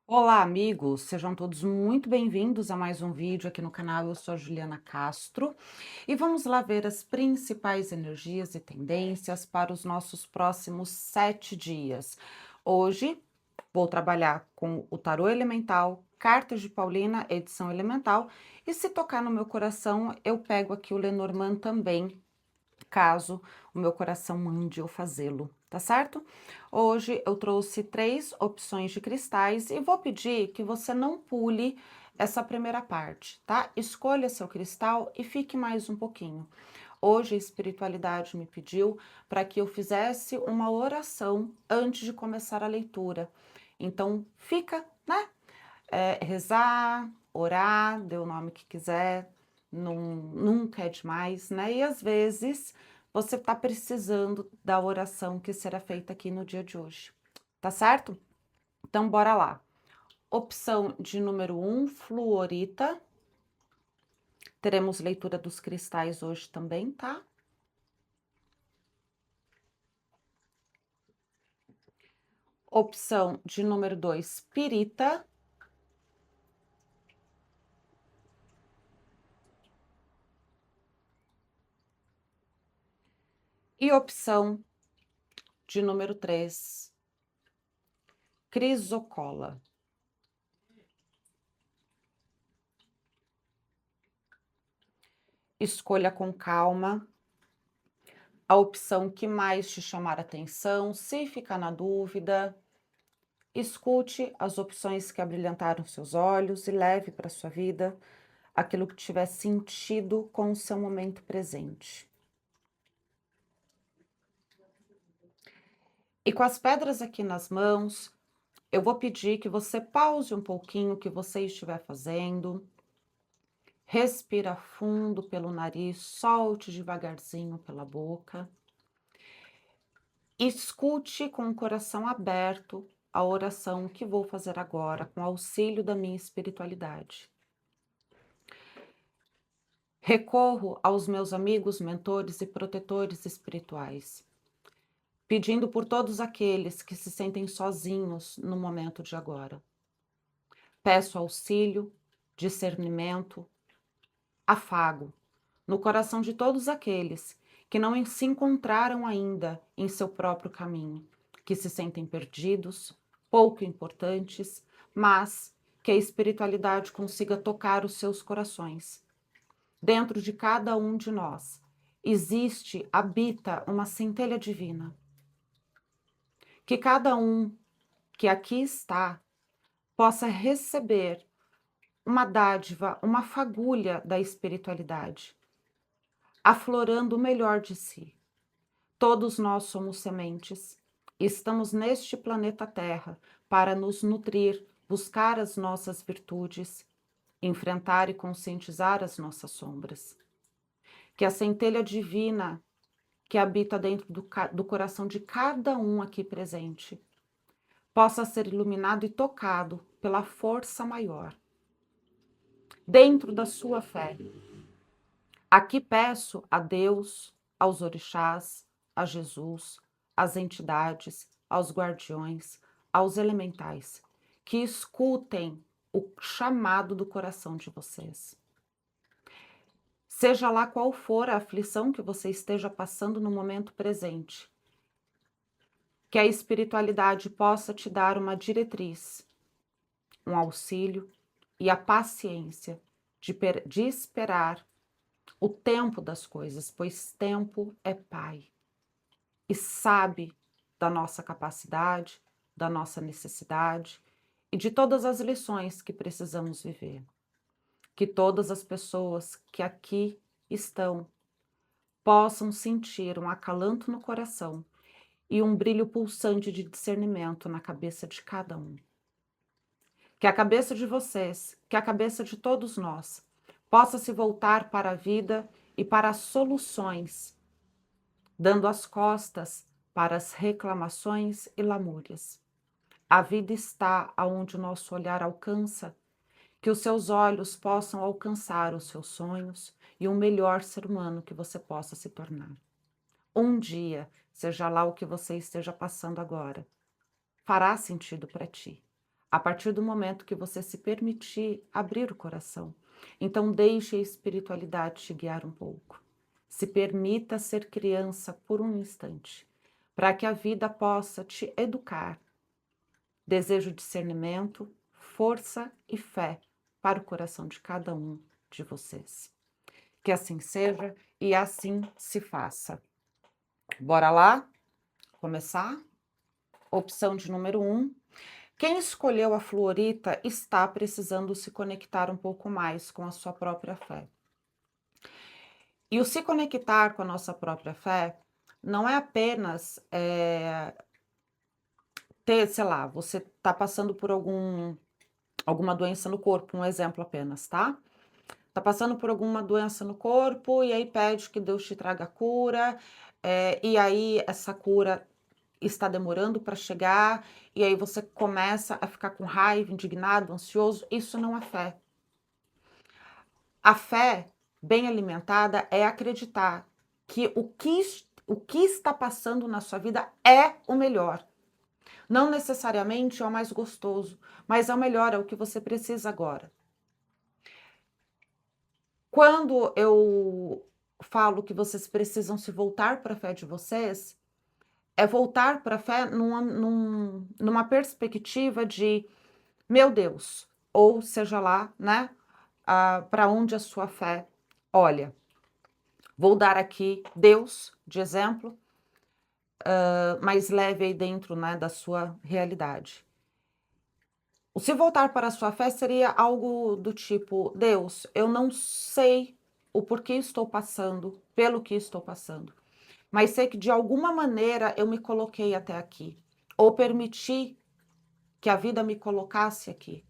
Olá, amigos! Sejam todos muito bem-vindos a mais um vídeo aqui no canal. Eu sou a Juliana Castro e vamos lá ver as principais energias e tendências para os nossos próximos 7 dias. Hoje vou trabalhar com o tarô elemental, cartas de Paulina, edição elemental, e se tocar no meu coração, eu pego aqui o Lenormand também, caso o meu coração mande eu fazê-lo, tá certo? Hoje eu trouxe 3 opções de cristais e vou pedir que você não pule essa primeira parte, tá? Escolha seu cristal e fique mais um pouquinho. Hoje a espiritualidade me pediu para que eu fizesse uma oração antes de começar a leitura. Então fica, né? Rezar, orar, dê o nome que quiser, nunca é demais, né? E às vezes você está precisando da oração que será feita aqui no dia de hoje, tá certo? Então, bora lá. Opção de número 1, fluorita. Teremos leitura dos cristais hoje também, tá? Opção de número 2, pirita. E opção de número 3, crisocola. Escolha com calma a opção que mais te chamar atenção. Se ficar na dúvida, escute as opções que abrilhantaram seus olhos e leve para sua vida aquilo que tiver sentido com o seu momento presente. E com as pedras aqui nas mãos, eu vou pedir que você pause um pouquinho o que você estiver fazendo. Respira fundo pelo nariz, solte devagarzinho pela boca. Escute com o coração aberto a oração que vou fazer agora, com auxílio da minha espiritualidade. Recorro aos meus amigos, mentores e protetores espirituais, pedindo por todos aqueles que se sentem sozinhos no momento de agora. Peço auxílio, discernimento, afago no coração de todos aqueles que não se encontraram ainda em seu próprio caminho, que se sentem perdidos, pouco importantes, mas que a espiritualidade consiga tocar os seus corações. Dentro de cada um de nós habita uma centelha divina. Que cada um que aqui está possa receber uma dádiva, uma fagulha da espiritualidade, aflorando o melhor de si. Todos nós somos sementes, estamos neste planeta Terra para nos nutrir, buscar as nossas virtudes, enfrentar e conscientizar as nossas sombras. Que a centelha divina que habita dentro do coração de cada um aqui presente possa ser iluminado e tocado pela força maior, dentro da sua fé. Aqui peço a Deus, aos orixás, a Jesus, às entidades, aos guardiões, aos elementais, que escutem o chamado do coração de vocês. Seja lá qual for a aflição que você esteja passando no momento presente, que a espiritualidade possa te dar uma diretriz, um auxílio e a paciência de esperar o tempo das coisas, pois tempo é pai e sabe da nossa capacidade, da nossa necessidade e de todas as lições que precisamos viver. Que todas as pessoas que aqui estão possam sentir um acalanto no coração e um brilho pulsante de discernimento na cabeça de cada um. Que a cabeça de vocês, que a cabeça de todos nós, possa se voltar para a vida e para as soluções, dando as costas para as reclamações e lamúrias. A vida está aonde o nosso olhar alcança, que os seus olhos possam alcançar os seus sonhos e um melhor ser humano que você possa se tornar. Um dia, seja lá o que você esteja passando agora, fará sentido para ti. A partir do momento que você se permitir abrir o coração. Então, deixe a espiritualidade te guiar um pouco. Se permita ser criança por um instante, para que a vida possa te educar. Desejo discernimento, força e fé para o coração de cada um de vocês. Que assim seja e assim se faça. Bora lá? Começar? Opção de número 1. Quem escolheu a fluorita está precisando se conectar um pouco mais com a sua própria fé. E o se conectar com a nossa própria fé não é apenas ter, sei lá, você está passando por alguma doença no corpo, um exemplo apenas, tá? Tá passando por alguma doença no corpo e aí pede que Deus te traga cura, e aí essa cura está demorando para chegar, e aí você começa a ficar com raiva, indignado, ansioso. Isso não é fé. A fé bem alimentada é acreditar que o que está passando na sua vida é o melhor. Não necessariamente é o mais gostoso, mas é o melhor, é o que você precisa agora. Quando eu falo que vocês precisam se voltar para a fé de vocês, é voltar para a fé numa perspectiva de, meu Deus, ou seja lá, né, para onde a sua fé olha. Vou dar aqui Deus de exemplo, mais leve aí dentro, né, da sua realidade. O se voltar para a sua fé seria algo do tipo: Deus, eu não sei o porquê estou passando, pelo que estou passando, mas sei que de alguma maneira eu me coloquei até aqui, ou permiti que a vida me colocasse aqui.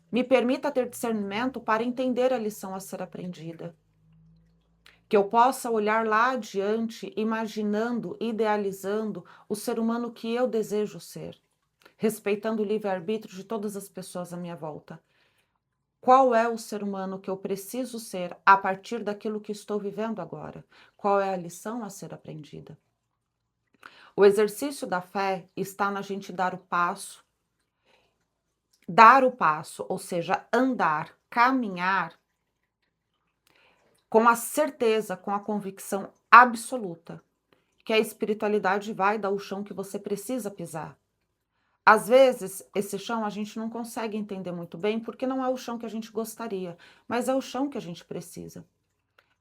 Me permita ter discernimento para entender a lição a ser aprendida. Que eu possa olhar lá adiante, imaginando, idealizando o ser humano que eu desejo ser, respeitando o livre-arbítrio de todas as pessoas à minha volta. Qual é o ser humano que eu preciso ser a partir daquilo que estou vivendo agora? Qual é a lição a ser aprendida? O exercício da fé está na gente dar o passo, ou seja, andar, caminhar com a certeza, com a convicção absoluta que a espiritualidade vai dar o chão que você precisa pisar. Às vezes, esse chão a gente não consegue entender muito bem porque não é o chão que a gente gostaria, mas é o chão que a gente precisa.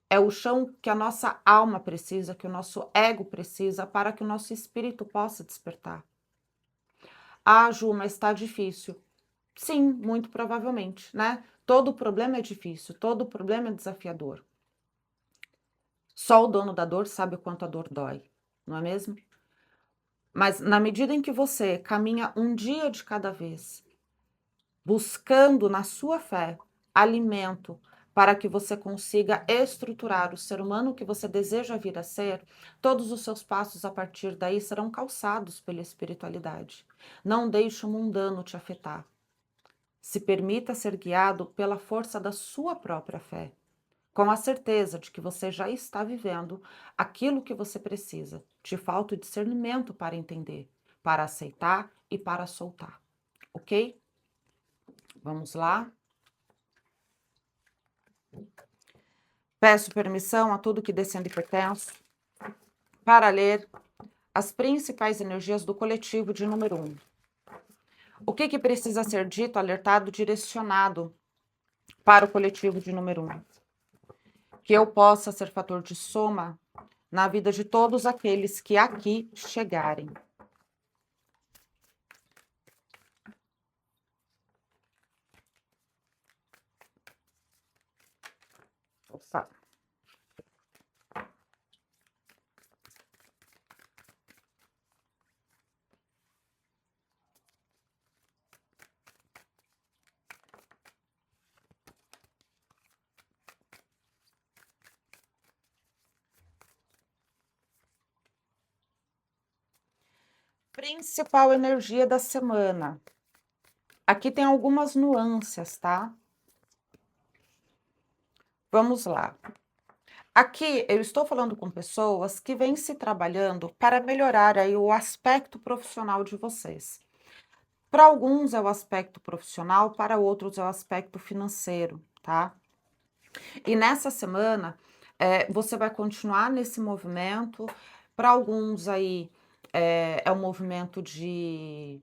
É o chão que a nossa alma precisa, que o nosso ego precisa para que o nosso espírito possa despertar. Ah, Ju, mas está difícil. Sim, muito provavelmente, né? Todo problema é difícil, todo problema é desafiador. Só o dono da dor sabe o quanto a dor dói, não é mesmo? Mas na medida em que você caminha um dia de cada vez, buscando na sua fé alimento para que você consiga estruturar o ser humano que você deseja vir a ser, todos os seus passos a partir daí serão calçados pela espiritualidade. Não deixe o mundano te afetar. Se permita ser guiado pela força da sua própria fé, com a certeza de que você já está vivendo aquilo que você precisa. Te falta o discernimento para entender, para aceitar e para soltar, ok? Vamos lá. Peço permissão a tudo que descende e pertence para ler as principais energias do coletivo de número 1. O que precisa ser dito, alertado, direcionado para o coletivo de número 1? Que eu possa ser fator de soma na vida de todos aqueles que aqui chegarem. Opa. Principal energia da semana. Aqui tem algumas nuances, tá? Vamos lá. Aqui eu estou falando com pessoas que vêm se trabalhando para melhorar aí o aspecto profissional de vocês. Para alguns é o aspecto profissional, para outros é o aspecto financeiro, tá? E nessa semana, você vai continuar nesse movimento. Para alguns aí, é um movimento de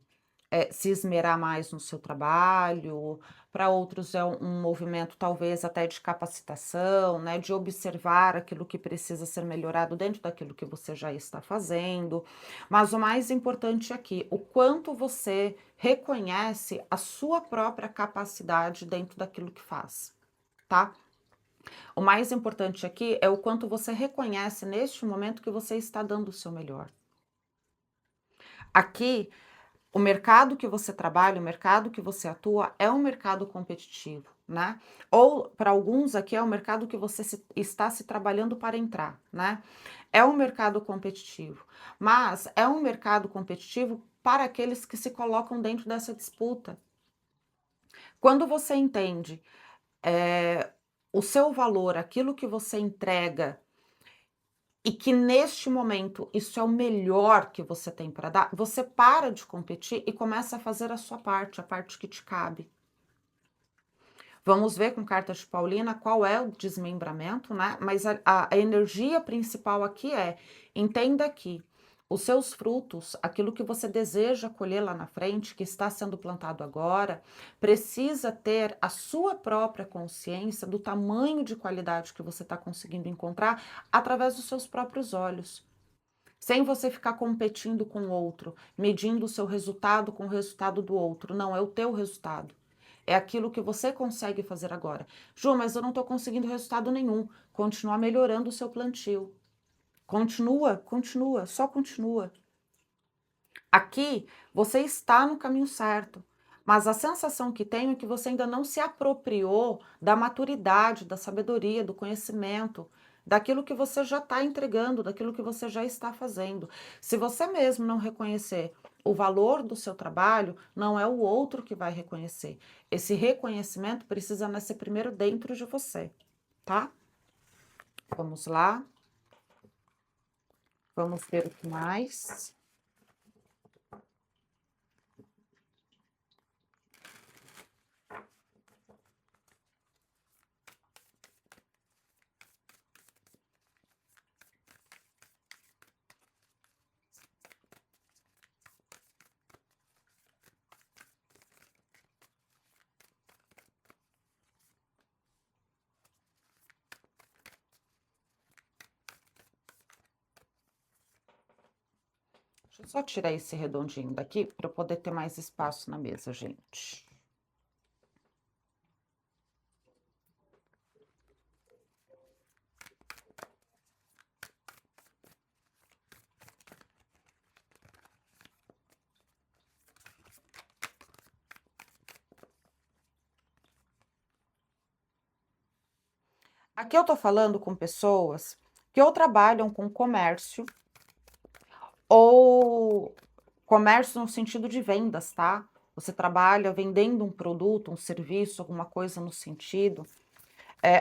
se esmerar mais no seu trabalho, para outros é um movimento talvez até de capacitação, né, de observar aquilo que precisa ser melhorado dentro daquilo que você já está fazendo. Mas o mais importante aqui, o quanto você reconhece a sua própria capacidade dentro daquilo que faz, tá? O mais importante aqui é o quanto você reconhece neste momento que você está dando o seu melhor. Aqui, o mercado que você trabalha, o mercado que você atua é um mercado competitivo, né? Ou para alguns aqui é o mercado que você está se trabalhando para entrar, né? É um mercado competitivo, mas é um mercado competitivo para aqueles que se colocam dentro dessa disputa. Quando você entende o seu valor, aquilo que você entrega, e que neste momento isso é o melhor que você tem para dar, você para de competir e começa a fazer a sua parte, a parte que te cabe. Vamos ver com carta de Paulina qual é o desmembramento, né? Mas a energia principal aqui é: entenda que os seus frutos, aquilo que você deseja colher lá na frente, que está sendo plantado agora, precisa ter a sua própria consciência do tamanho de qualidade que você está conseguindo encontrar através dos seus próprios olhos. Sem você ficar competindo com o outro, medindo o seu resultado com o resultado do outro. Não, é o teu resultado. É aquilo que você consegue fazer agora. Ju, mas eu não estou conseguindo resultado nenhum. Continua melhorando o seu plantio. Continua, continua, só continua. Aqui você está no caminho certo, mas a sensação que tenho é que você ainda não se apropriou da maturidade, da sabedoria, do conhecimento, daquilo que você já está entregando, daquilo que você já está fazendo. Se você mesmo não reconhecer o valor do seu trabalho, não é o outro que vai reconhecer. Esse reconhecimento precisa nascer primeiro dentro de você, tá? Vamos lá. Vamos ver o que mais. Deixa eu só tirar esse redondinho daqui para eu poder ter mais espaço na mesa, gente. Aqui eu tô falando com pessoas que ou trabalham com comércio ou comércio no sentido de vendas, tá? Você trabalha vendendo um produto, um serviço, alguma coisa no sentido,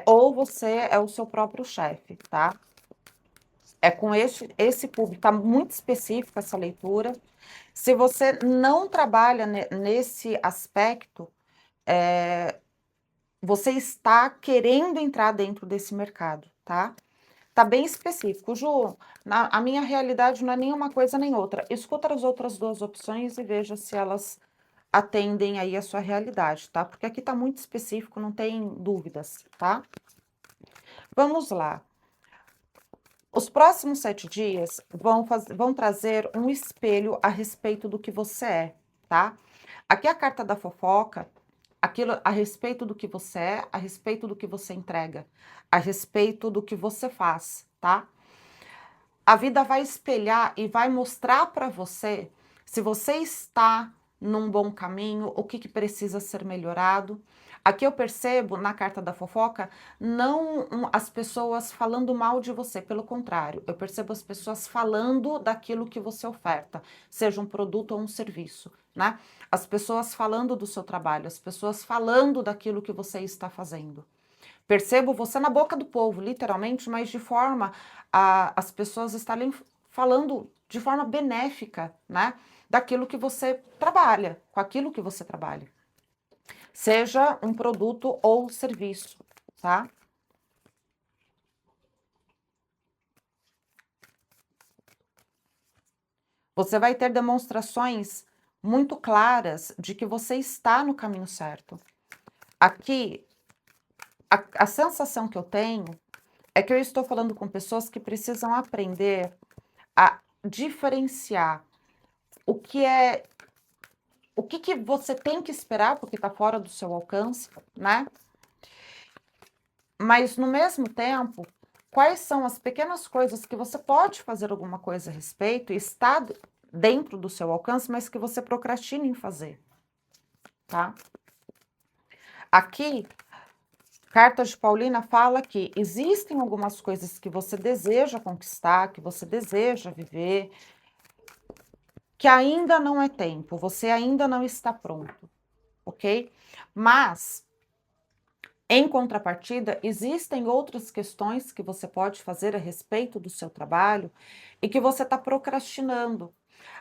ou você é o seu próprio chefe, tá? É com esse público, tá muito específica essa leitura. Se você não trabalha nesse aspecto, você está querendo entrar dentro desse mercado, tá? Tá bem específico. Ju, a minha realidade não é nenhuma coisa nem outra. Escuta as outras duas opções e veja se elas atendem aí a sua realidade, tá? Porque aqui tá muito específico, não tem dúvidas, tá? Vamos lá. Os próximos 7 dias vão trazer um espelho a respeito do que você é, tá? Aqui é a carta da fofoca, aquilo a respeito do que você é, a respeito do que você entrega, a respeito do que você faz, tá? A vida vai espelhar e vai mostrar para você se você está num bom caminho, o que precisa ser melhorado. Aqui eu percebo na carta da fofoca não as pessoas falando mal de você, pelo contrário, eu percebo as pessoas falando daquilo que você oferta, seja um produto ou um serviço, né? As pessoas falando do seu trabalho, as pessoas falando daquilo que você está fazendo. Percebo você na boca do povo, literalmente, mas de forma a as pessoas estarem falando de forma benéfica, né? daquilo que você trabalha, com aquilo que você trabalha. Seja um produto ou serviço, tá? Você vai ter demonstrações muito claras de que você está no caminho certo. Aqui, a sensação que eu tenho é que eu estou falando com pessoas que precisam aprender a diferenciar o que é o que que você tem que esperar, porque está fora do seu alcance, né? Mas no mesmo tempo, quais são as pequenas coisas que você pode fazer alguma coisa a respeito e está dentro do seu alcance, mas que você procrastina em fazer, tá? Aqui, Carta de Paulina fala que existem algumas coisas que você deseja conquistar, que você deseja viver, que ainda não é tempo, você ainda não está pronto, ok? Mas, em contrapartida, existem outras questões que você pode fazer a respeito do seu trabalho e que você está procrastinando.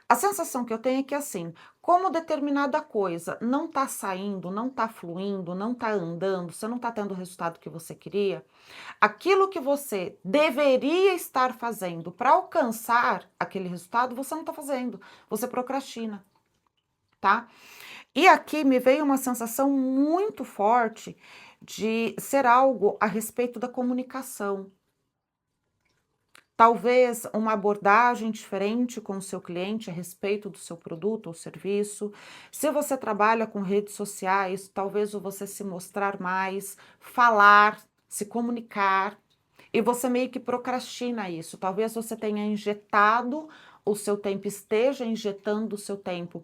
A sensação que eu tenho é que, assim, como determinada coisa não está saindo, não está fluindo, não está andando, você não está tendo o resultado que você queria, aquilo que você deveria estar fazendo para alcançar aquele resultado, você não está fazendo, você procrastina, tá? E aqui me veio uma sensação muito forte de ser algo a respeito da comunicação. Talvez uma abordagem diferente com o seu cliente a respeito do seu produto ou serviço. Se você trabalha com redes sociais, talvez o você se mostrar mais, falar, se comunicar, e você meio que procrastina isso. Talvez você tenha injetado o seu tempo, esteja injetando o seu tempo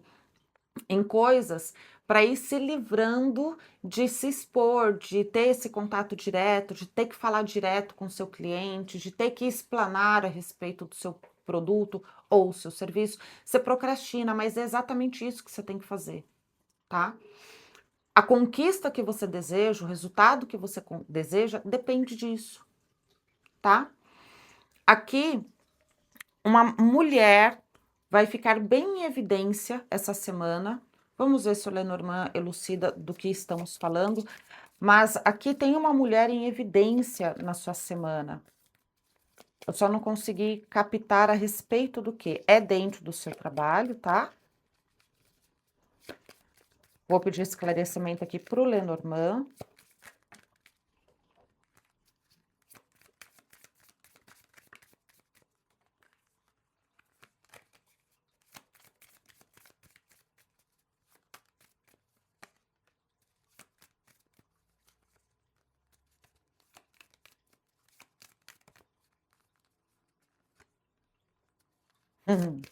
em coisas para ir se livrando de se expor, de ter esse contato direto, de ter que falar direto com o seu cliente, de ter que explanar a respeito do seu produto ou o seu serviço. Você procrastina, mas é exatamente isso que você tem que fazer, tá? A conquista que você deseja, o resultado que você deseja, depende disso, tá? Aqui, uma mulher vai ficar bem em evidência essa semana. Vamos ver se o Lenormand elucida do que estamos falando. Mas aqui tem uma mulher em evidência na sua semana. Eu só não consegui captar a respeito do que é dentro do seu trabalho, tá? Vou pedir esclarecimento aqui para o Lenormand. Uhum.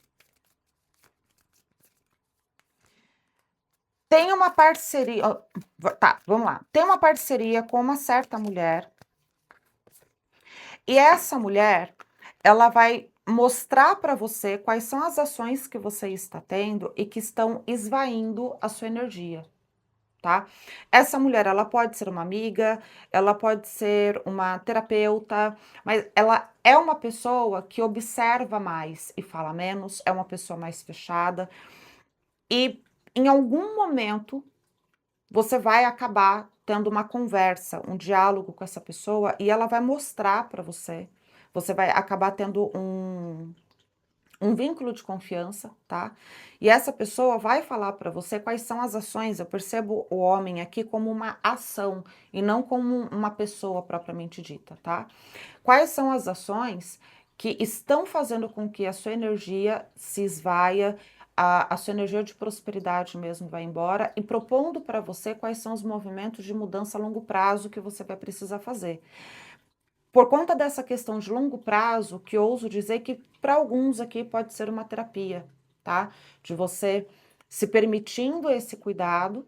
Tem uma parceria, ó, tá, vamos lá. Tem uma parceria com uma certa mulher. E essa mulher, ela vai mostrar para você quais são as ações que você está tendo e que estão esvaindo a sua energia, tá? Essa mulher, ela pode ser uma amiga, ela pode ser uma terapeuta, mas ela é uma pessoa que observa mais e fala menos, é uma pessoa mais fechada e em algum momento você vai acabar tendo uma conversa, um diálogo com essa pessoa e ela vai mostrar para você. Você vai acabar tendo um vínculo de confiança, tá? E essa pessoa vai falar para você quais são as ações. Eu percebo o homem aqui como uma ação e não como uma pessoa propriamente dita, tá? Quais são as ações que estão fazendo com que a sua energia se esvaia, a sua energia de prosperidade mesmo vai embora e propondo para você quais são os movimentos de mudança a longo prazo que você vai precisar fazer. Por conta dessa questão de longo prazo, que ouso dizer que para alguns aqui pode ser uma terapia, tá? De você se permitindo esse cuidado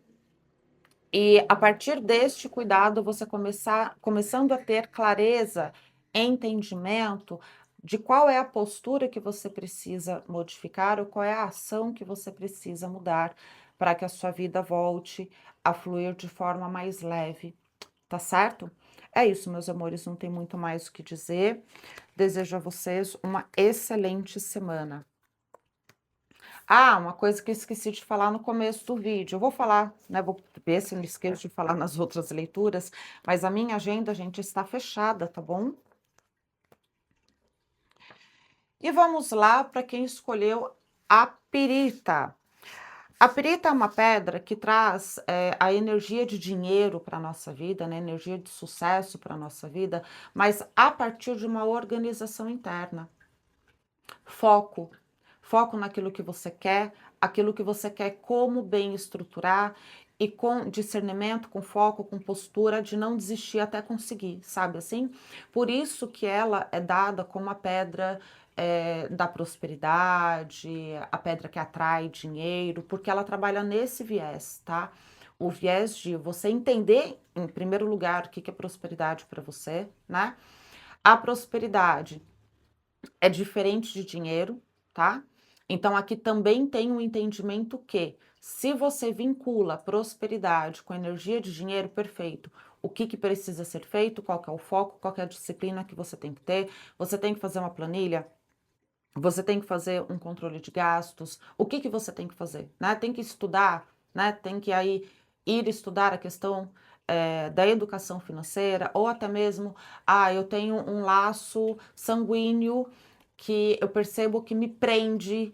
e a partir deste cuidado você começando a ter clareza, entendimento de qual é a postura que você precisa modificar ou qual é a ação que você precisa mudar para que a sua vida volte a fluir de forma mais leve, tá certo? É isso, meus amores, não tem muito mais o que dizer. Desejo a vocês uma excelente semana. Ah, uma coisa que eu esqueci de falar no começo do vídeo. Eu vou falar, né? Vou ver se eu não esqueço de falar nas outras leituras, mas a minha agenda, gente, está fechada, tá bom? E vamos lá para quem escolheu a pirita. A pirita é uma pedra que traz a energia de dinheiro para a nossa vida, né? Energia de sucesso para a nossa vida, mas a partir de uma organização interna. Foco. Foco naquilo que você quer, aquilo que você quer, como bem estruturar e com discernimento, com foco, com postura de não desistir até conseguir, sabe assim? Por isso que ela é dada como a pedra da prosperidade, a pedra que atrai dinheiro, porque ela trabalha nesse viés, tá? O viés de você entender, em primeiro lugar, o que é prosperidade para você, né? A prosperidade é diferente de dinheiro, tá? Então aqui também tem um entendimento que se você vincula prosperidade com energia de dinheiro, perfeito. O que precisa ser feito, qual que é o foco, qual que é a disciplina que você tem que ter, você tem que fazer uma planilha, você tem que fazer um controle de gastos, o que você tem que fazer, né? Tem que estudar, né? Tem que aí ir estudar a questão da educação financeira, ou até mesmo, eu tenho um laço sanguíneo que eu percebo que me prende,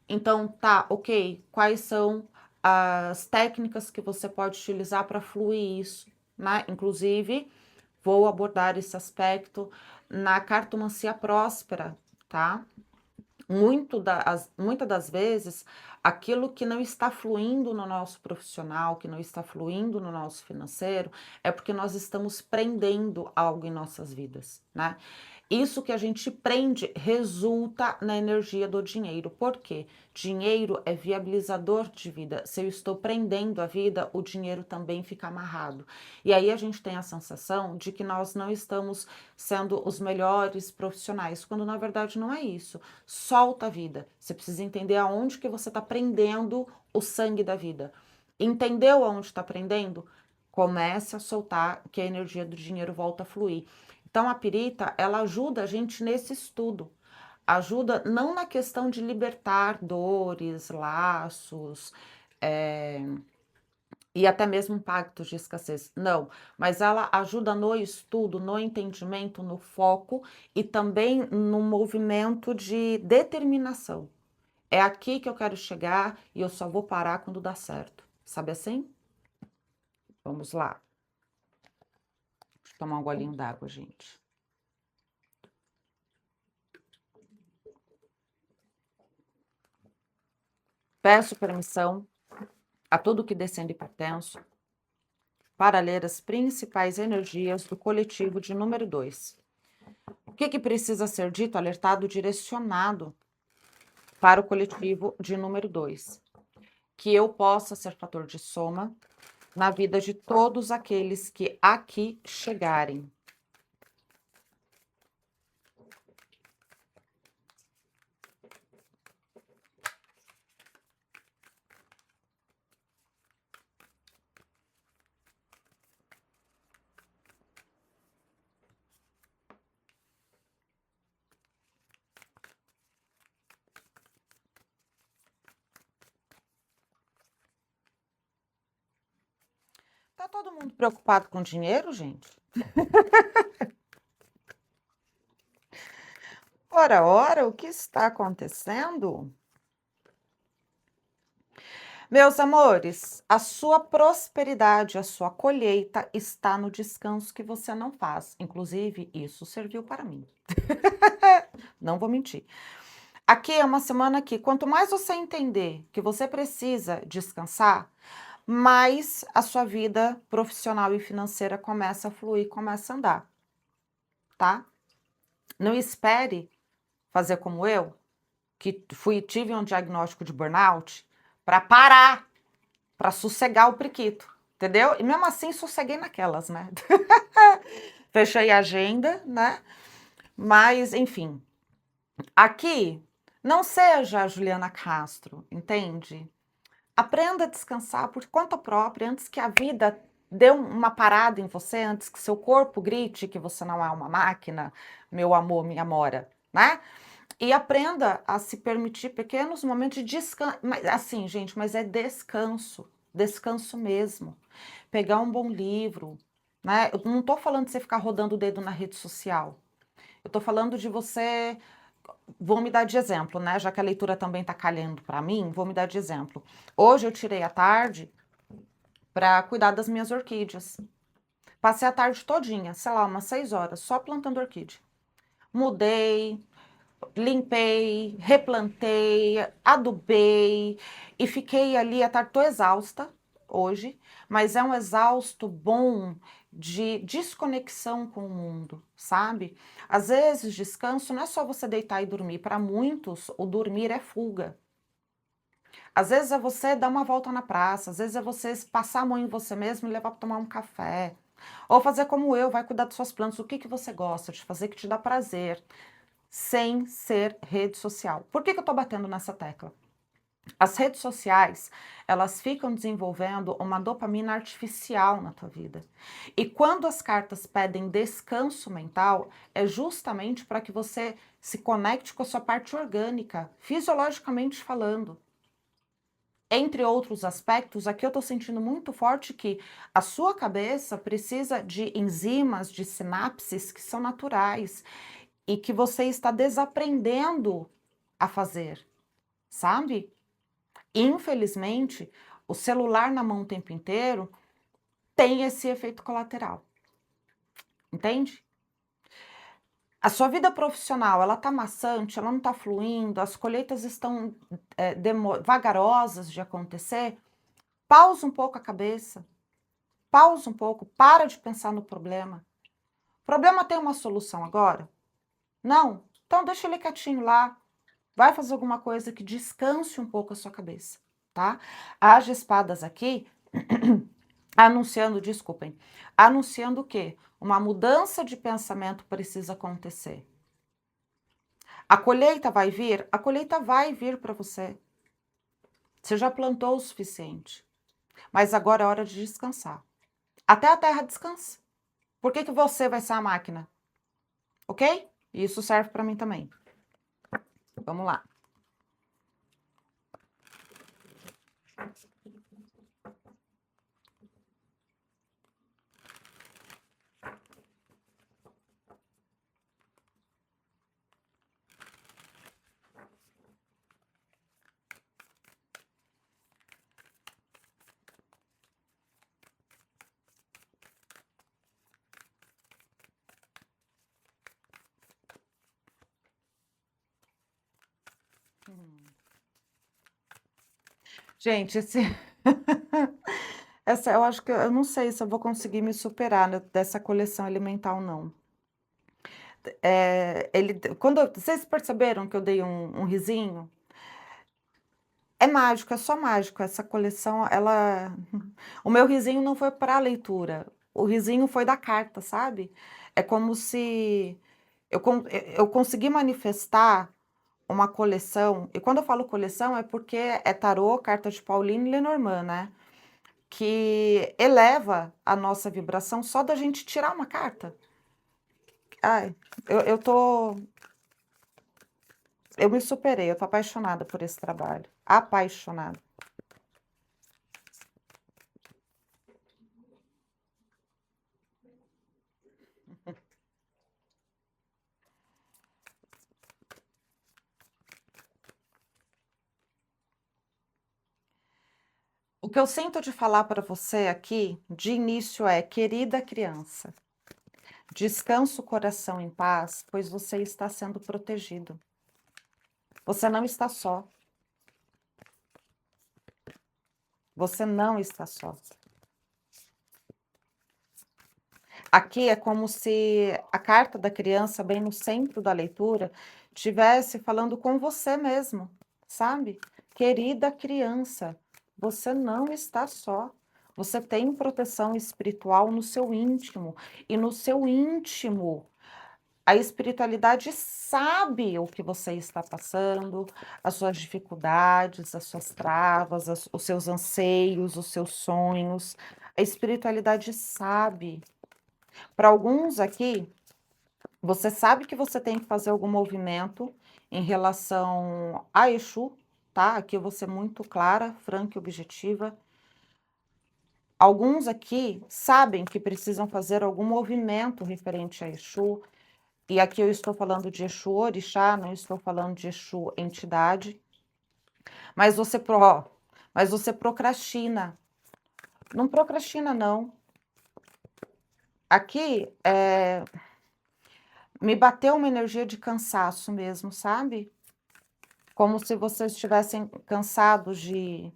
então tá, ok, quais são as técnicas que você pode utilizar para fluir isso, né? Inclusive, vou abordar esse aspecto na cartomancia próspera, tá? Muitas das vezes, aquilo que não está fluindo no nosso profissional, que não está fluindo no nosso financeiro, é porque nós estamos prendendo algo em nossas vidas, né? Isso que a gente prende resulta na energia do dinheiro. Por quê? Dinheiro é viabilizador de vida. Se eu estou prendendo a vida, o dinheiro também fica amarrado. E aí a gente tem a sensação de que nós não estamos sendo os melhores profissionais, quando na verdade não é isso. Solta a vida. Você precisa entender aonde que você está prendendo o sangue da vida. Entendeu aonde está prendendo? Comece a soltar que a energia do dinheiro volta a fluir. Então a pirita, ela ajuda a gente nesse estudo. Ajuda não na questão de libertar dores, laços, é, e até mesmo pactos de escassez. Não, mas ela ajuda no estudo, no entendimento, no foco e também no movimento de determinação. É aqui que eu quero chegar e eu só vou parar quando dá certo. Sabe assim? Vamos lá. Deixa eu tomar um golinho d'água, gente. Peço permissão a tudo que descende hipertenso para ler as principais energias do coletivo de número 2. O que precisa ser dito, alertado, direcionado para o coletivo de número 2? Que eu possa ser fator de soma na vida de todos aqueles que aqui chegarem. Tá todo mundo preocupado com dinheiro, gente? Ora, o que está acontecendo? Meus amores, a sua prosperidade, a sua colheita está no descanso que você não faz. Inclusive, isso serviu para mim. Não vou mentir. Aqui é uma semana que, quanto mais você entender que você precisa descansar, mais a sua vida profissional e financeira começa a fluir, começa a andar, tá? Não espere fazer como eu, que tive um diagnóstico de burnout, para parar, para sossegar o priquito, entendeu? E mesmo assim sosseguei naquelas, né? Fechei a agenda, né? Mas, enfim, aqui não seja a Juliana Castro, entende? Aprenda a descansar por conta própria antes que a vida dê uma parada em você, antes que seu corpo grite que você não é uma máquina, meu amor, minha amora, né? E aprenda a se permitir pequenos momentos de descanso. Assim, gente, mas é descanso, descanso mesmo. Pegar um bom livro, né? Eu não estou falando de você ficar rodando o dedo na rede social. Eu estou falando de você. Vou me dar de exemplo, né? Já que a leitura também está calhando para mim, vou me dar de exemplo. Hoje eu tirei a tarde para cuidar das minhas orquídeas. Passei a tarde todinha, sei lá, umas 6 horas, só plantando orquídea. Mudei, limpei, replantei, adubei e fiquei ali a tarde. Tô exausta hoje, mas é um exausto bom de desconexão com o mundo, sabe? Às vezes, descanso não é só você deitar e dormir. Para muitos, o dormir é fuga. Às vezes é você dar uma volta na praça, às vezes é você passar a mão em você mesmo e levar para tomar um café. Ou fazer como eu, vai cuidar das suas plantas. O que que você gosta de fazer que te dá prazer? Sem ser rede social. Por que que eu estou batendo nessa tecla? As redes sociais, elas ficam desenvolvendo uma dopamina artificial na tua vida. E quando as cartas pedem descanso mental, é justamente para que você se conecte com a sua parte orgânica, fisiologicamente falando. Entre outros aspectos, aqui eu estou sentindo muito forte que a sua cabeça precisa de enzimas, de sinapses que são naturais e que você está desaprendendo a fazer, sabe? Infelizmente, o celular na mão o tempo inteiro tem esse efeito colateral, entende? A sua vida profissional, ela tá maçante, ela não tá fluindo, as colheitas estão vagarosas de acontecer. Pausa um pouco a cabeça, pausa um pouco, para de pensar no problema. O problema tem uma solução agora? Não? Então deixa ele quietinho lá. Vai fazer alguma coisa que descanse um pouco a sua cabeça, tá? As espadas aqui, anunciando, desculpem, anunciando o quê? Uma mudança de pensamento precisa acontecer. A colheita vai vir? A colheita vai vir para você. Você já plantou o suficiente. Mas agora é hora de descansar. Até a terra descansa. Por que que você vai ser a máquina? Ok? Isso serve para mim também. Vamos lá. Gente, essa eu acho que eu não sei se eu vou conseguir me superar dessa coleção alimentar ou não. Vocês perceberam que eu dei um risinho? É mágico, é só mágico. Essa coleção, ela. O meu risinho não foi para a leitura. O risinho foi da carta, sabe? É como se eu consegui manifestar uma coleção. E quando eu falo coleção, é porque é tarô, carta de Pauline e Lenormand, né? Que eleva a nossa vibração só da gente tirar uma carta. Ai, eu tô. Eu me superei, eu tô apaixonada por esse trabalho. Apaixonada. O que eu sinto de falar para você aqui, de início, é: querida criança, descansa o coração em paz, pois você está sendo protegido. Você não está só. Você não está só. Aqui é como se a carta da criança, bem no centro da leitura, estivesse falando com você mesmo, sabe? Querida criança, você não está só. Você tem proteção espiritual no seu íntimo. E no seu íntimo, a espiritualidade sabe o que você está passando, as suas dificuldades, as suas travas, os seus anseios, os seus sonhos. A espiritualidade sabe. Para alguns aqui, você sabe que você tem que fazer algum movimento em relação a Exu, tá? Aqui eu vou ser muito clara, franca e objetiva. Alguns aqui sabem que precisam fazer algum movimento referente a Exu, e aqui eu estou falando de Exu orixá, não estou falando de Exu entidade, mas você procrastina. Não procrastina não. Aqui, me bateu uma energia de cansaço mesmo, sabe? Como se vocês estivessem cansados de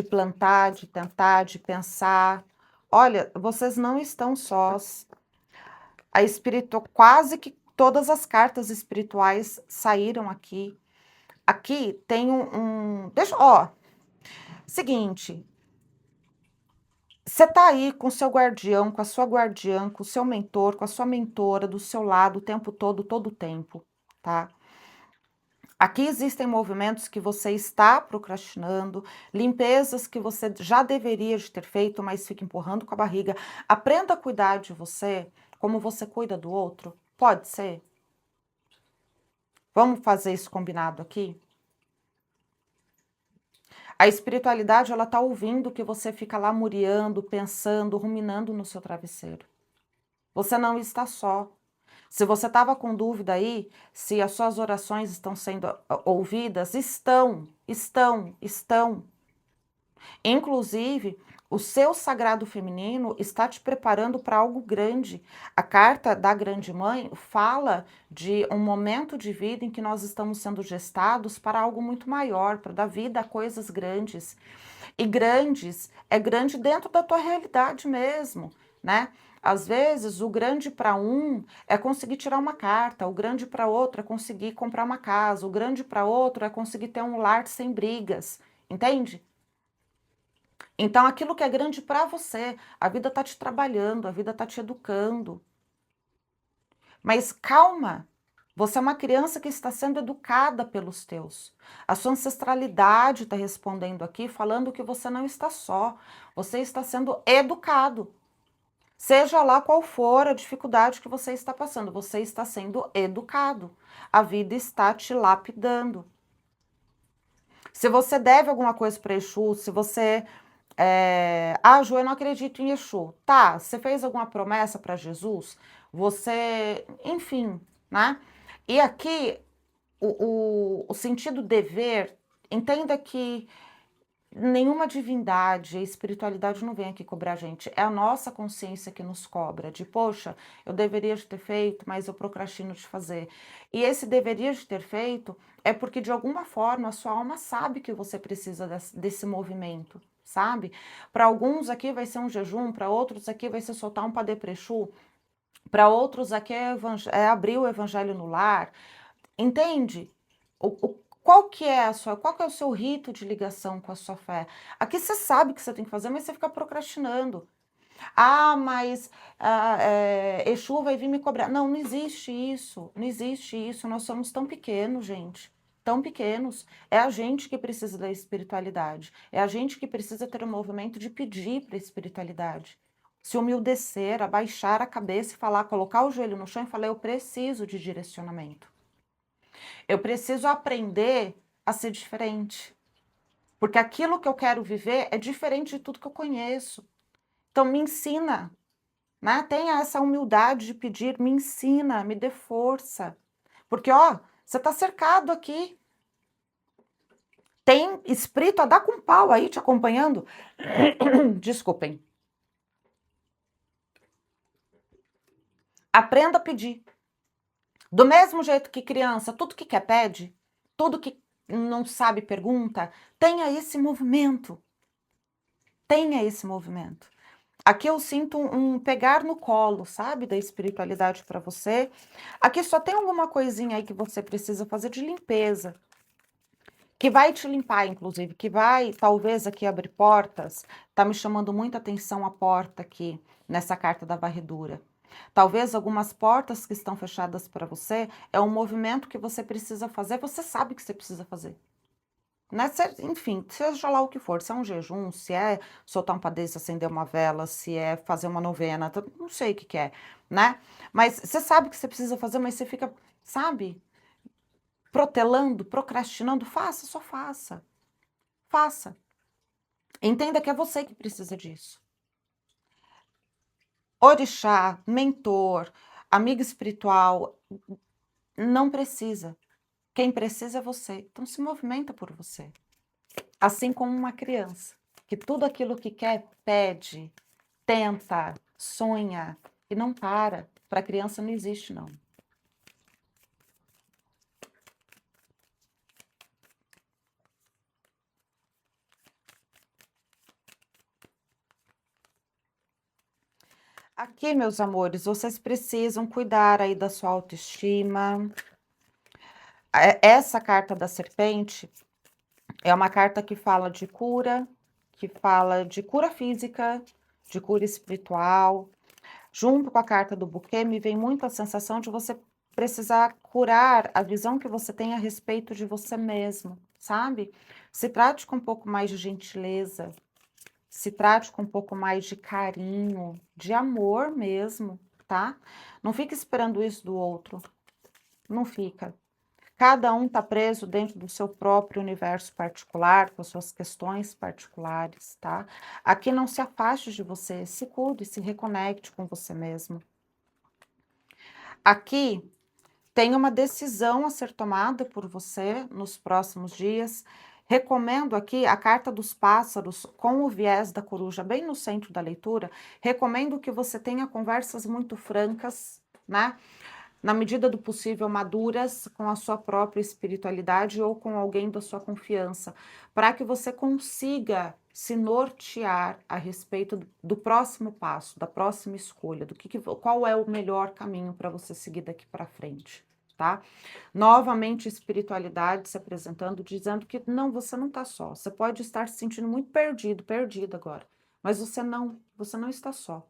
plantar, de tentar, de pensar. Olha, vocês não estão sós. A espiritu quase que todas as cartas espirituais saíram aqui. Aqui tem deixa ó, seguinte, você tá aí com o seu guardião, com a sua guardiã, com o seu mentor, com a sua mentora do seu lado o tempo todo, todo o tempo, tá? Aqui existem movimentos que você está procrastinando, limpezas que você já deveria de ter feito, mas fica empurrando com a barriga. Aprenda a cuidar de você como você cuida do outro. Pode ser? Vamos fazer isso combinado aqui? A espiritualidade, ela tá ouvindo que você fica lá muriando, pensando, ruminando no seu travesseiro. Você não está só. Se você estava com dúvida aí, se as suas orações estão sendo ouvidas, estão. Inclusive, o seu sagrado feminino está te preparando para algo grande. A carta da Grande Mãe fala de um momento de vida em que nós estamos sendo gestados para algo muito maior, para dar vida a coisas grandes. E grandes, é grande dentro da tua realidade mesmo, né? Às vezes, o grande para um é conseguir tirar uma carta, o grande para outro é conseguir comprar uma casa, o grande para outro é conseguir ter um lar sem brigas, entende? Então, aquilo que é grande para você, a vida tá te trabalhando, a vida tá te educando. Mas calma, você é uma criança que está sendo educada pelos teus. A sua ancestralidade está respondendo aqui, falando que você não está só, você está sendo educado. Seja lá qual for a dificuldade que você está passando, você está sendo educado. A vida está te lapidando. Se você deve alguma coisa para Exu, se você Ju, eu não acredito em Exu. Tá, você fez alguma promessa para Jesus? Você, enfim, né? E aqui, o sentido dever, entenda que nenhuma divindade, espiritualidade não vem aqui cobrar a gente. É a nossa consciência que nos cobra, de, poxa, eu deveria de ter feito, mas eu procrastino de fazer. E esse deveria de ter feito é porque, de alguma forma, a sua alma sabe que você precisa desse movimento, sabe? Para alguns aqui vai ser um jejum, para outros aqui vai ser soltar um padê prexu, para outros aqui é abrir o evangelho no lar, entende? Qual que é o seu rito de ligação com a sua fé? Aqui você sabe que você tem que fazer, mas você fica procrastinando. Ah, mas Exu vai vir me cobrar. Não, não existe isso. Não existe isso. Nós somos tão pequenos, gente. Tão pequenos. É a gente que precisa da espiritualidade. É a gente que precisa ter o movimento de pedir para a espiritualidade. Se humildecer, abaixar a cabeça e falar, colocar o joelho no chão e falar, eu preciso de direcionamento. Eu preciso aprender a ser diferente. Porque aquilo que eu quero viver é diferente de tudo que eu conheço. Então me ensina, né? Tenha essa humildade de pedir, me ensina, me dê força. Porque, ó, você está cercado aqui. Tem espírito a dar com pau aí te acompanhando. Desculpem. Aprenda a pedir. Do mesmo jeito que criança, tudo que quer pede, tudo que não sabe pergunta, tenha esse movimento. Tenha esse movimento. Aqui eu sinto um pegar no colo, sabe, da espiritualidade para você. Aqui só tem alguma coisinha aí que você precisa fazer de limpeza, que vai te limpar, inclusive, que vai, talvez, aqui abrir portas. Tá me chamando muita atenção a porta aqui, nessa carta da varredura. Talvez algumas portas que estão fechadas para você, é um movimento que você precisa fazer, você sabe que você precisa fazer. Né? Enfim, seja lá o que for, se é um jejum, se é soltar um padê, se acender uma vela, se é fazer uma novena, não sei o que é, né? Mas você sabe que você precisa fazer, mas você fica, sabe? protelando, procrastinando, faça, só faça. Faça. Entenda que é você que precisa disso. Orixá, mentor, amigo espiritual, não precisa. Quem precisa é você. Então se movimenta por você. Assim como uma criança, que tudo aquilo que quer, pede, tenta, sonha e não para. Para a criança não existe, não. Aqui, meus amores, vocês precisam cuidar aí da sua autoestima. Essa carta da serpente é uma carta que fala de cura, que fala de cura física, de cura espiritual. Junto com a carta do buquê, me vem muito a sensação de você precisar curar a visão que você tem a respeito de você mesmo, sabe? Se trate com um pouco mais de gentileza, se trate com um pouco mais de carinho, de amor mesmo, tá? Não fica esperando isso do outro, não fica. Cada um está preso dentro do seu próprio universo particular, com as suas questões particulares, tá? Aqui não se afaste de você, se cuide, se reconecte com você mesmo. Aqui tem uma decisão a ser tomada por você nos próximos dias. Recomendo aqui a carta dos pássaros com o viés da coruja bem no centro da leitura. Recomendo que você tenha conversas muito francas, né? Na medida do possível, maduras com a sua própria espiritualidade ou com alguém da sua confiança, para que você consiga se nortear a respeito do próximo passo, da próxima escolha, qual é o melhor caminho para você seguir daqui para frente, tá? Novamente, espiritualidade se apresentando, dizendo que não, você não está só. Você pode estar se sentindo muito perdido, perdida agora, mas você não está só,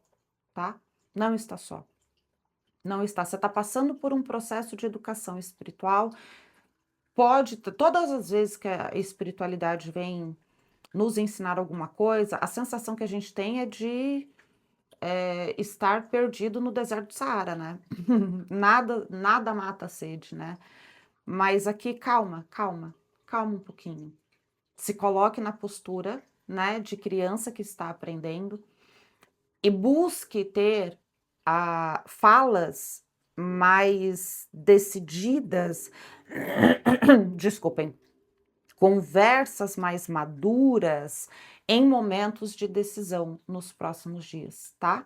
tá? Não está só. Não está. Você está passando por um processo de educação espiritual. Todas as vezes que a espiritualidade vem nos ensinar alguma coisa, a sensação que a gente tem é de estar perdido no deserto do Saara, né? Nada mata a sede, né? Mas aqui, calma, calma, calma um pouquinho. Se coloque na postura, né, de criança que está aprendendo e busque ter falas mais decididas, desculpem, conversas mais maduras em momentos de decisão nos próximos dias, tá?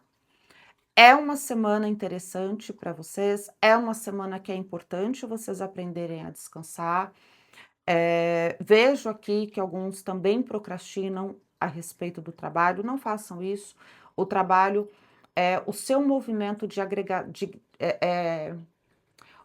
É uma semana interessante para vocês, é uma semana que é importante vocês aprenderem a descansar. Vejo aqui que alguns também procrastinam a respeito do trabalho, não façam isso. O trabalho é o seu movimento de agregar,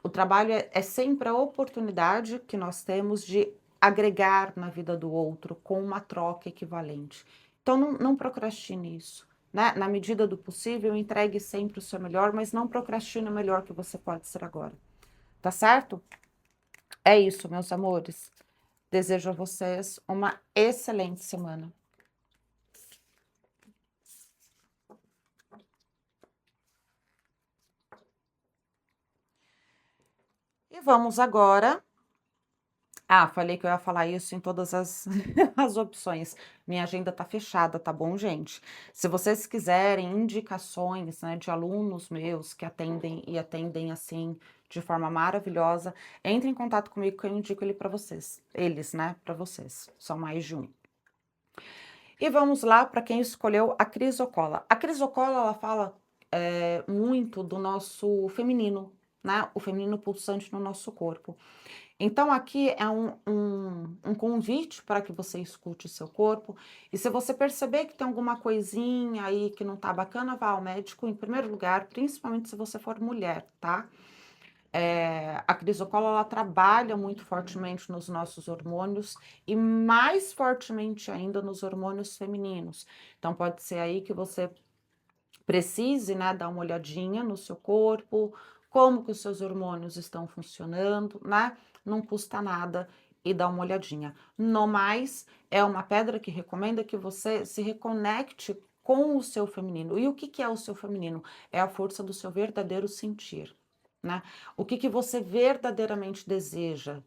o trabalho é sempre a oportunidade que nós temos de agregar na vida do outro com uma troca equivalente. Então, não procrastine isso, né? Na medida do possível, entregue sempre o seu melhor, mas não procrastine o melhor que você pode ser agora. Tá certo? É isso, meus amores. Desejo a vocês uma excelente semana. E vamos agora. Falei que eu ia falar isso em todas as, as opções. Minha agenda tá fechada, tá bom, gente? Se vocês quiserem indicações, né, de alunos meus que atendem e atendem assim de forma maravilhosa, entre em contato comigo que eu indico ele para vocês. Eles, né, para vocês. São mais de um. E vamos lá para quem escolheu a crisocola. A crisocola, ela fala muito do nosso feminino, né? O feminino pulsante no nosso corpo. Então, aqui é um convite para que você escute o seu corpo. E se você perceber que tem alguma coisinha aí que não tá bacana, vá ao médico em primeiro lugar, principalmente se você for mulher, tá? A crisocola, ela trabalha muito fortemente nos nossos hormônios e mais fortemente ainda nos hormônios femininos. Então, pode ser aí que você precise, né, dar uma olhadinha no seu corpo, como que os seus hormônios estão funcionando, né? Não custa nada e dar uma olhadinha. No mais, é uma pedra que recomenda que você se reconecte com o seu feminino. E o que é o seu feminino? É a força do seu verdadeiro sentir, né? O que você verdadeiramente deseja,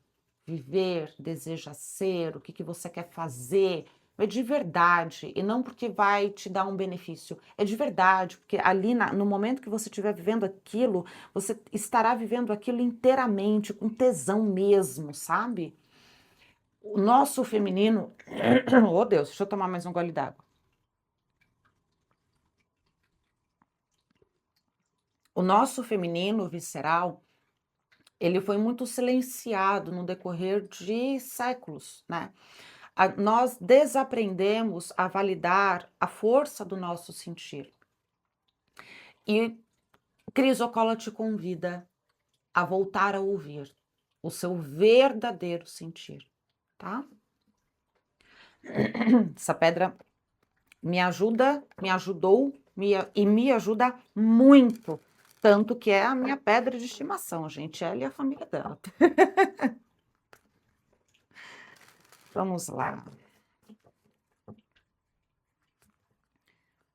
viver, deseja ser, o que que você quer fazer, é de verdade, e não porque vai te dar um benefício, é de verdade, porque ali no momento que você estiver vivendo aquilo, você estará vivendo aquilo inteiramente, com tesão mesmo, sabe? O nosso feminino, oh Deus, deixa eu tomar mais um gole d'água. O nosso feminino visceral, ele foi muito silenciado no decorrer de séculos, né? Nós desaprendemos a validar a força do nosso sentir. E Crisocola te convida a voltar a ouvir o seu verdadeiro sentir, tá? Essa pedra me ajuda, me ajudou e me ajuda muito. Tanto que é a minha pedra de estimação, gente. Ela e a família dela. Vamos lá.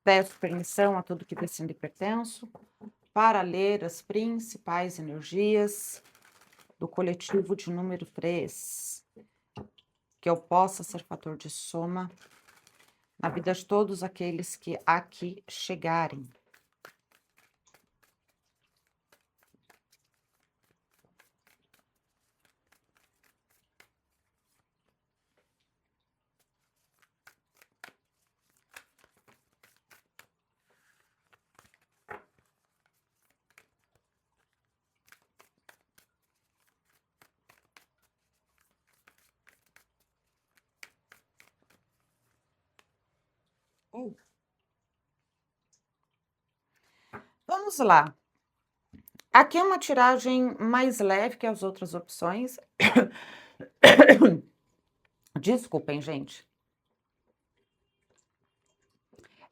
Peço permissão a tudo que descendo e pertenço para ler as principais energias do coletivo de número 3, que eu possa ser fator de soma na vida de todos aqueles que aqui chegarem. Vamos lá. Aqui é uma tiragem mais leve que as outras opções. Desculpem, gente.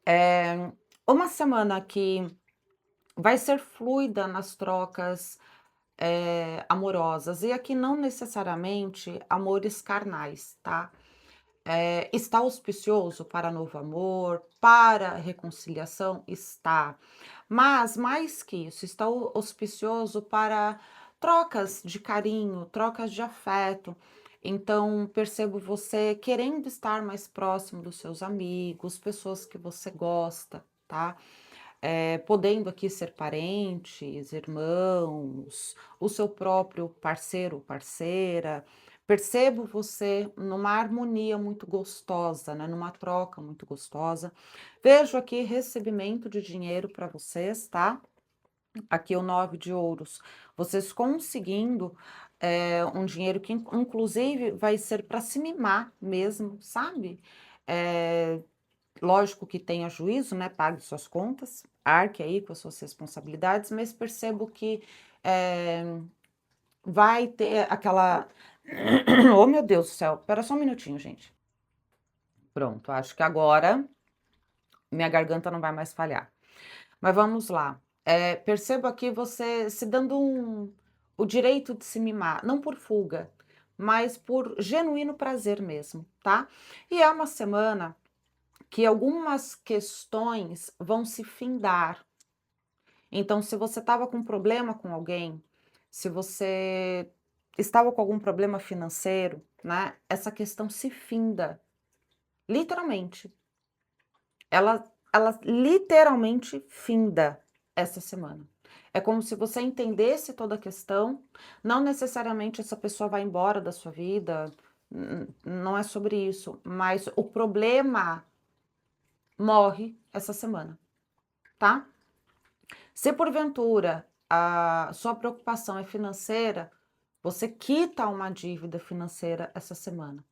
É uma semana que vai ser fluida nas trocas, amorosas, e aqui não necessariamente amores carnais, tá? Está auspicioso para novo amor, para reconciliação? Está. Mas, mais que isso, está auspicioso para trocas de carinho, trocas de afeto. Então, percebo você querendo estar mais próximo dos seus amigos, pessoas que você gosta, tá? Podendo aqui ser parentes, irmãos, o seu próprio parceiro ou parceira. Percebo você numa harmonia muito gostosa, né, numa troca muito gostosa. Vejo aqui recebimento de dinheiro para vocês, tá? Aqui o 9 de ouros. Vocês conseguindo, um dinheiro que inclusive vai ser para se mimar mesmo, sabe? Eh Lógico que tenha juízo, né, pague suas contas, arque aí com as suas responsabilidades, mas percebo que, vai ter aquela oh meu Deus do céu, espera só um minutinho gente. Pronto, acho que agora minha garganta não vai mais falhar. Mas vamos lá, percebo aqui você se dando o direito de se mimar, não por fuga, mas por genuíno prazer mesmo, tá. E é uma semana que algumas questões vão se findar. Então, se você estava com problema com alguém, se você estava com algum problema financeiro, né, essa questão se finda, literalmente. Ela literalmente finda essa semana. É como se você entendesse toda a questão, não necessariamente essa pessoa vai embora da sua vida, não é sobre isso, mas o problema morre essa semana, tá? Se porventura a sua preocupação é financeira, você quita uma dívida financeira essa semana.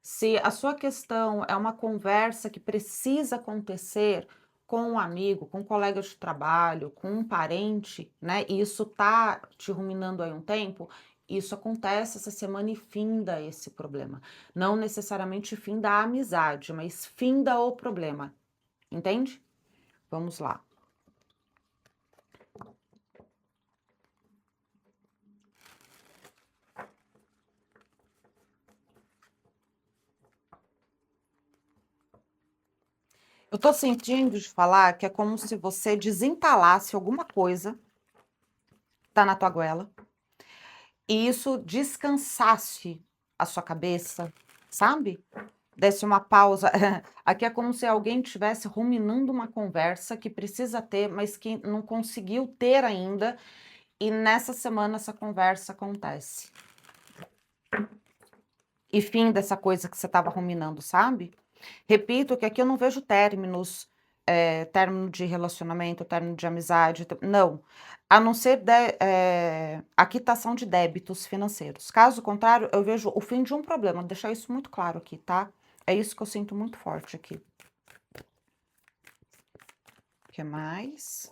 Se a sua questão é uma conversa que precisa acontecer com um amigo, com um colega de trabalho, com um parente, né? E isso tá te ruminando aí um tempo, isso acontece essa semana e finda esse problema. Não necessariamente finda a amizade, mas finda o problema. Entende? Vamos lá. Eu tô sentindo de falar que é como se você desentalasse alguma coisa, tá na tua goela, e isso descansasse a sua cabeça, sabe? Desse uma pausa. Aqui é como se alguém estivesse ruminando uma conversa que precisa ter, mas que não conseguiu ter ainda, e nessa semana essa conversa acontece. E fim dessa coisa que você estava ruminando, sabe? Repito que aqui eu não vejo términos, término de relacionamento, término de amizade, não. A não ser a quitação de débitos financeiros. Caso contrário, eu vejo o fim de um problema. Vou deixar isso muito claro aqui, tá? É isso que eu sinto muito forte aqui. O que mais?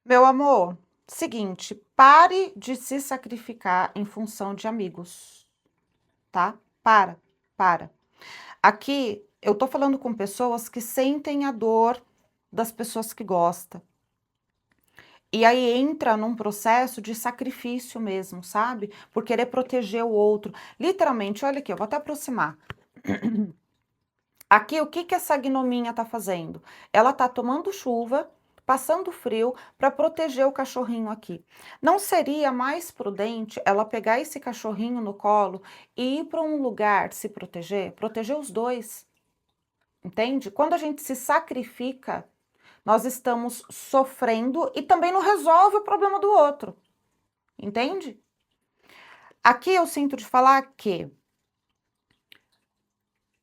Meu amor, seguinte, pare de se sacrificar em função de amigos, tá? Para. Aqui eu tô falando com pessoas que sentem a dor das pessoas que gostam. E aí entra num processo de sacrifício mesmo, sabe? Por querer proteger o outro. Literalmente, olha aqui, eu vou até aproximar. Aqui, o que que essa gnominha tá fazendo? Ela tá tomando chuva, passando frio para proteger o cachorrinho aqui. Não seria mais prudente ela pegar esse cachorrinho no colo e ir para um lugar se proteger? Proteger os dois, entende? Quando a gente se sacrifica, nós estamos sofrendo e também não resolve o problema do outro, entende? Aqui eu sinto de falar que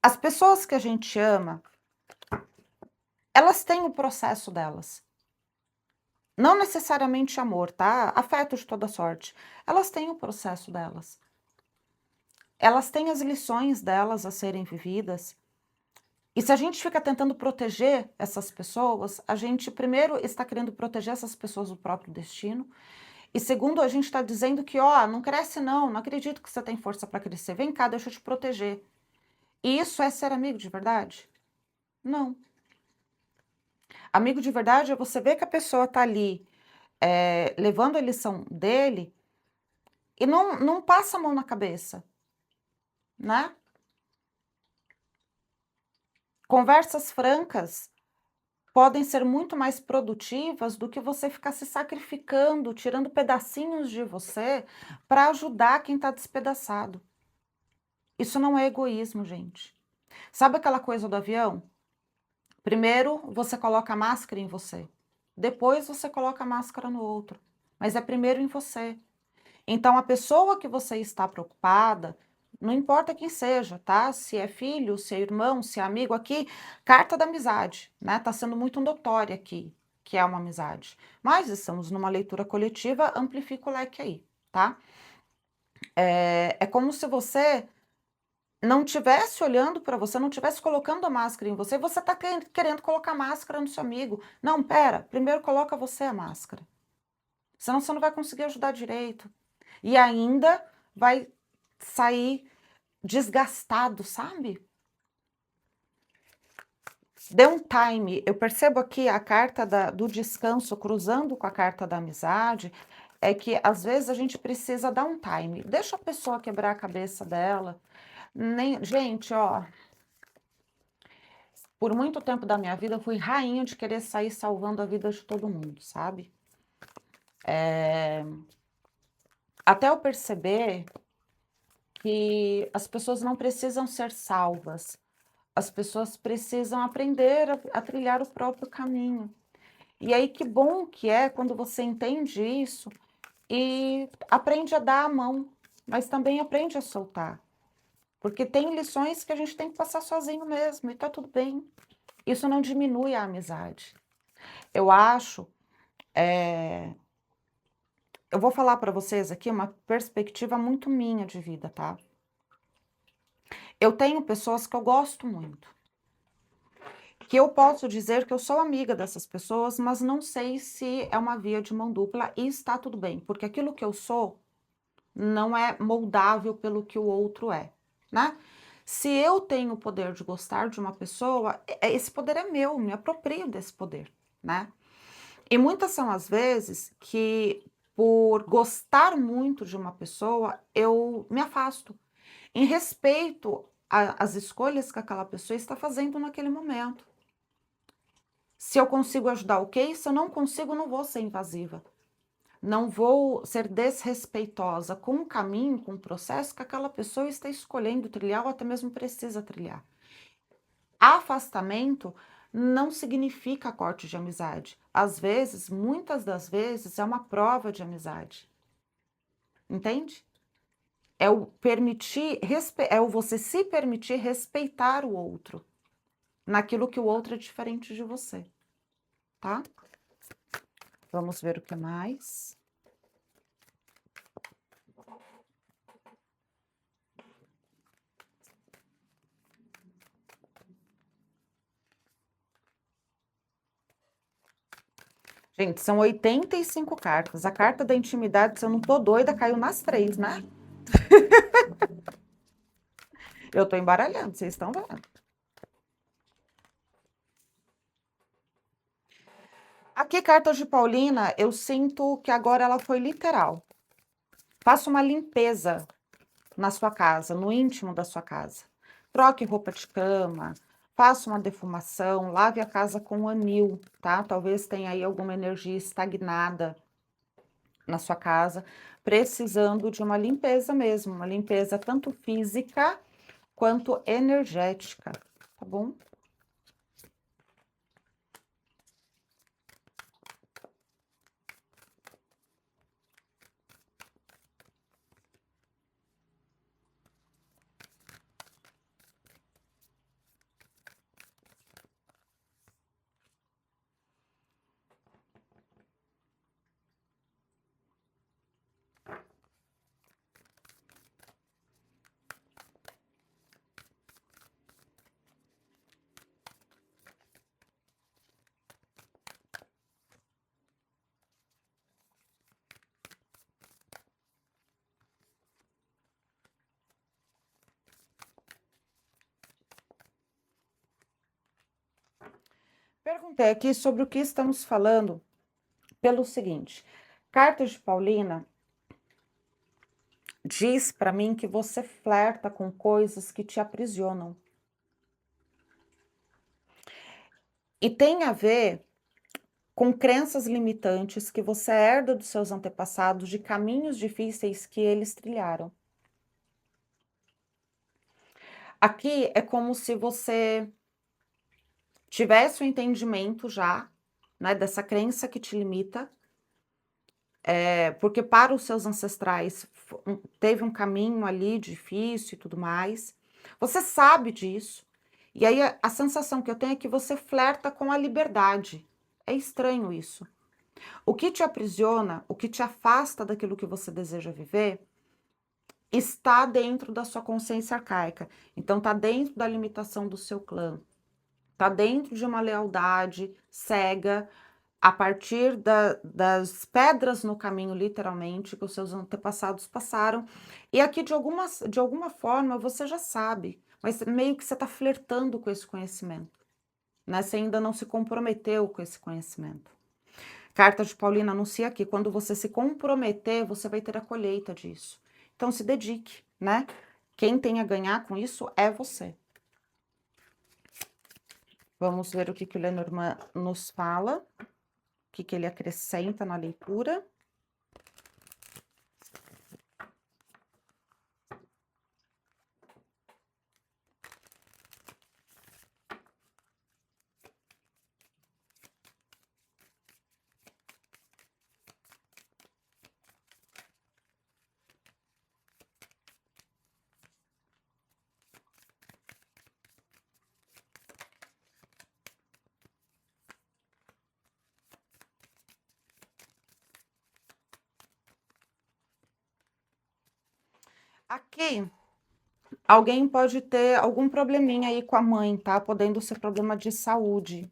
as pessoas que a gente ama, elas têm o processo delas. Não necessariamente amor, tá? Afeto de toda sorte. Elas têm o processo delas. Elas têm as lições delas a serem vividas. E se a gente fica tentando proteger essas pessoas, a gente primeiro está querendo proteger essas pessoas do próprio destino. E segundo, a gente está dizendo que, ó, não cresce não acredito que você tem força para crescer. Vem cá, deixa eu te proteger. E isso é ser amigo de verdade? Não. Amigo de verdade é você ver que a pessoa tá ali levando a lição dele e não passa a mão na cabeça, né? Conversas francas podem ser muito mais produtivas do que você ficar se sacrificando, tirando pedacinhos de você para ajudar quem está despedaçado. Isso não é egoísmo, gente. Sabe aquela coisa do avião? Primeiro você coloca a máscara em você, depois você coloca a máscara no outro, mas é primeiro em você. Então, a pessoa que você está preocupada, não importa quem seja, tá? Se é filho, se é irmão, se é amigo, aqui, carta da amizade, né? Tá sendo muito notória aqui, que é uma amizade. Mas estamos numa leitura coletiva, amplifica o leque aí, tá? É como se você não tivesse olhando para você, não tivesse colocando a máscara em você, você tá querendo colocar máscara no seu amigo. Não, pera, primeiro coloca você a máscara. Senão você não vai conseguir ajudar direito. E ainda vai sair desgastado, sabe? Dê um time. Eu percebo aqui a carta do descanso cruzando com a carta da amizade, é que às vezes a gente precisa dar um time. Deixa a pessoa quebrar a cabeça dela. Gente, ó, por muito tempo da minha vida eu fui rainha de querer sair salvando a vida de todo mundo, sabe? Até eu perceber que as pessoas não precisam ser salvas. As pessoas precisam aprender a trilhar o próprio caminho. E aí, que bom que é quando você entende isso e aprende a dar a mão, mas também aprende a soltar. Porque tem lições que a gente tem que passar sozinho mesmo, e tá tudo bem. Isso não diminui a amizade. Eu acho, eu vou falar para vocês aqui uma perspectiva muito minha de vida, tá? Eu tenho pessoas que eu gosto muito, que eu posso dizer que eu sou amiga dessas pessoas, mas não sei se é uma via de mão dupla e está tudo bem, porque aquilo que eu sou não é moldável pelo que o outro é, né? Se eu tenho o poder de gostar de uma pessoa, esse poder é meu, me aproprio desse poder, né? E muitas são as vezes que, por gostar muito de uma pessoa, eu me afasto, em respeito às escolhas que aquela pessoa está fazendo naquele momento. Se eu consigo ajudar, ok. Se eu não consigo, não vou ser invasiva. Não vou ser desrespeitosa com o caminho, com o processo que aquela pessoa está escolhendo trilhar ou até mesmo precisa trilhar. Afastamento não significa corte de amizade. Às vezes, muitas das vezes, é uma prova de amizade. Entende? É o permitir, é o você se permitir respeitar o outro, naquilo que o outro é diferente de você, tá? Vamos ver o que mais. Gente, são 85 cartas. A carta da intimidade, se eu não tô doida, caiu nas 3, né? Eu tô embaralhando, vocês estão vendo. Aqui, cartas de Paulina, eu sinto que agora ela foi literal. Faça uma limpeza na sua casa, no íntimo da sua casa. Troque roupa de cama, faça uma defumação, lave a casa com anil, tá? Talvez tenha aí alguma energia estagnada na sua casa, precisando de uma limpeza mesmo, uma limpeza tanto física quanto energética, tá bom? Perguntei aqui sobre o que estamos falando pelo seguinte: cartas de Paulina diz para mim que você flerta com coisas que te aprisionam. E tem a ver com crenças limitantes que você herda dos seus antepassados, de caminhos difíceis que eles trilharam. Aqui é como se você tivesse o entendimento já, né, dessa crença que te limita, porque para os seus ancestrais teve um caminho ali difícil e tudo mais. Você sabe disso. E aí a sensação que eu tenho é que você flerta com a liberdade. É estranho isso. O que te aprisiona, o que te afasta daquilo que você deseja viver, está dentro da sua consciência arcaica. Então está dentro da limitação do seu clã. Está dentro de uma lealdade cega, a partir das pedras no caminho, literalmente, que os seus antepassados passaram. E aqui, de alguma forma, você já sabe, mas meio que você está flertando com esse conhecimento, né? Você ainda não se comprometeu com esse conhecimento. Carta de Paulina anuncia aqui, quando você se comprometer, você vai ter a colheita disso. Então, se dedique, né? Quem tem a ganhar com isso é você. Vamos ver o que o Lenormand nos fala, o que ele acrescenta na leitura. Aqui, alguém pode ter algum probleminha aí com a mãe, tá? Podendo ser problema de saúde.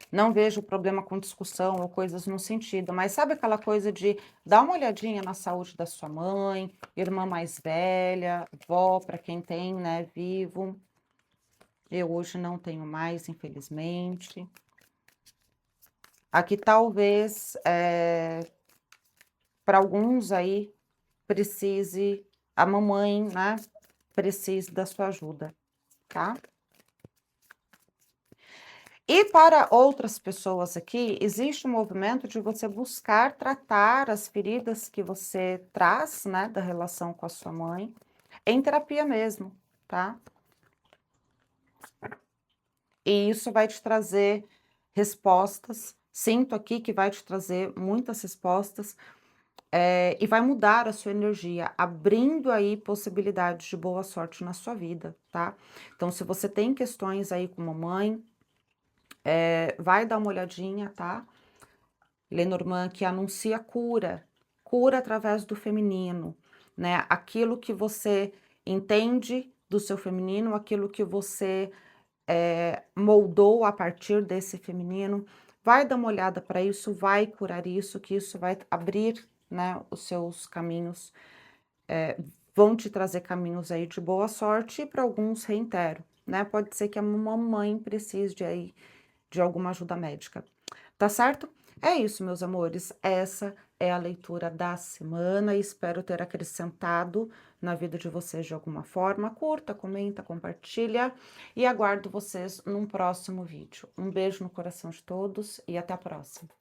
Não vejo problema com discussão ou coisas no sentido, mas sabe aquela coisa de dar uma olhadinha na saúde da sua mãe, irmã mais velha, vó, para quem tem, né, vivo. Eu hoje não tenho mais, infelizmente. Aqui talvez, para alguns aí, precise a mamãe, né, precise da sua ajuda, tá? E para outras pessoas aqui, existe um movimento de você buscar tratar as feridas que você traz, né, da relação com a sua mãe, em terapia mesmo, tá? E isso vai te trazer respostas. Sinto aqui que vai te trazer muitas respostas, e vai mudar a sua energia, abrindo aí possibilidades de boa sorte na sua vida, tá? Então, se você tem questões aí com mamãe, vai dar uma olhadinha, tá? Lenormand que anuncia cura, cura através do feminino, né? Aquilo que você entende do seu feminino, aquilo que você moldou a partir desse feminino, vai dar uma olhada para isso, vai curar isso, que isso vai abrir, né, os seus caminhos, vão te trazer caminhos aí de boa sorte e para alguns reitero, né? Pode ser que a mamãe precise de aí de alguma ajuda médica. Tá certo? É isso, meus amores. Essa é a leitura da semana e espero ter acrescentado na vida de vocês de alguma forma. Curta, comenta, compartilha e aguardo vocês num próximo vídeo. Um beijo no coração de todos e até a próxima.